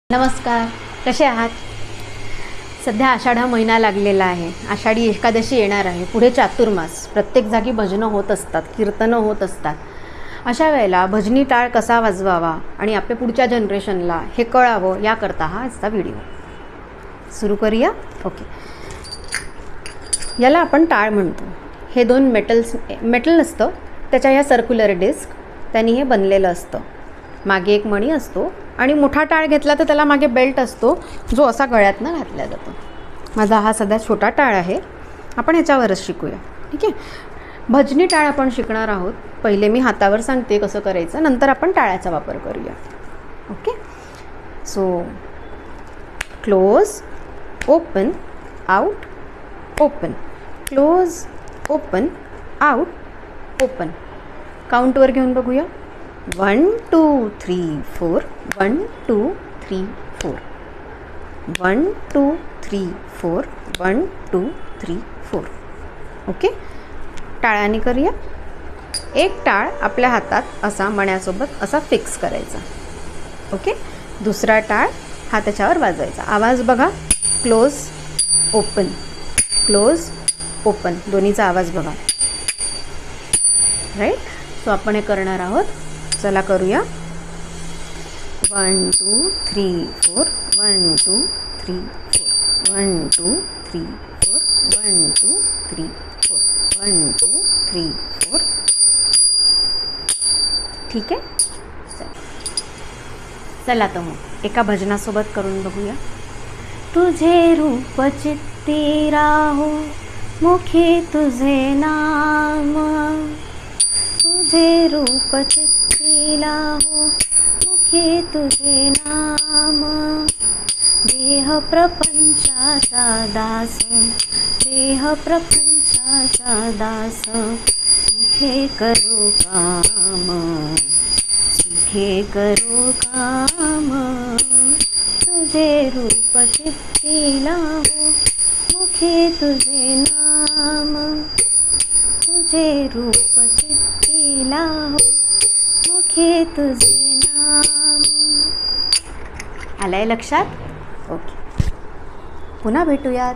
नमस्कार, कसे आहात? सध्या आषाढ हा महिना लागलेला आहे. आषाढी एकादशी येणार आहे. पुढे चातुर्मास, प्रत्येक जागी भजनं होत असतात, कीर्तनं होत असतात. अशा वेळेला भजनी टाळ कसा वाजवावा आणि आपल्या पुढच्या जनरेशनला हे कळावं याकरता हा आजचा व्हिडिओ. सुरू करूया. ओके, याला आपण टाळ म्हणतो. हे दोन मेटल असतं, त्याच्या ह्या सर्क्युलर डिस्क त्यांनी हे बनलेलं असतं. मागे एक मणी असतो आणि मोठा टाळ घेतला तर त्याला मागे बेल्ट असतो जो असा गळ्यातनं घातला जातो. माझा हा सध्या छोटा टाळ आहे. आपण ह्याच्यावरच शिकूया. ठीक आहे. भजनी टाळ आपण शिकणार आहोत. पहिले मी हातावर सांगते कसं करायचं, नंतर आपण टाळ्याचा वापर करूया. Okay. So close, open, out, open, close, open, out, open. काउंटवर घेऊन बघूया. 1 2 3 4 1 2 3 4 1 2 3 4 1 2 3 4. ओके. टाळ्याने करूया. एक टाळ आपल्या हातात असा मण्यासोबत असा फिक्स करायचा. ओके. दुसरा टाळ हा त्याच्यावर वाजवायचा. आवाज बघा. क्लोज, ओपन, क्लोज, ओपन, दोन्हीचा आवाज बघा. राईट. सो आपण हे करणार आहोत. चला करूया. 1 2 3 4 1 2 3 4 1 2 3 4 1 2 3 4 1 2 3 4. ठीक आहे. चला तर मग एका भजनासोबत करून बघूया. तुझे रूप चित्ती राहो, मुखी तुझे नाम, तुझे रूप चित्ती लाहो, मुखी तुझे नाम. देह प्रपंचाचा दास, देह प्रपंचाचा दास, मुखे करो काम, सुखे करो काम. तुझे रूप चित्ती लाहो, मुखे तुझे नाम, तुझे रूप चित्ती लाहो, मुखे तुझे नाम. आलंय लक्षात? ओके. पुन्हा भेटूयात.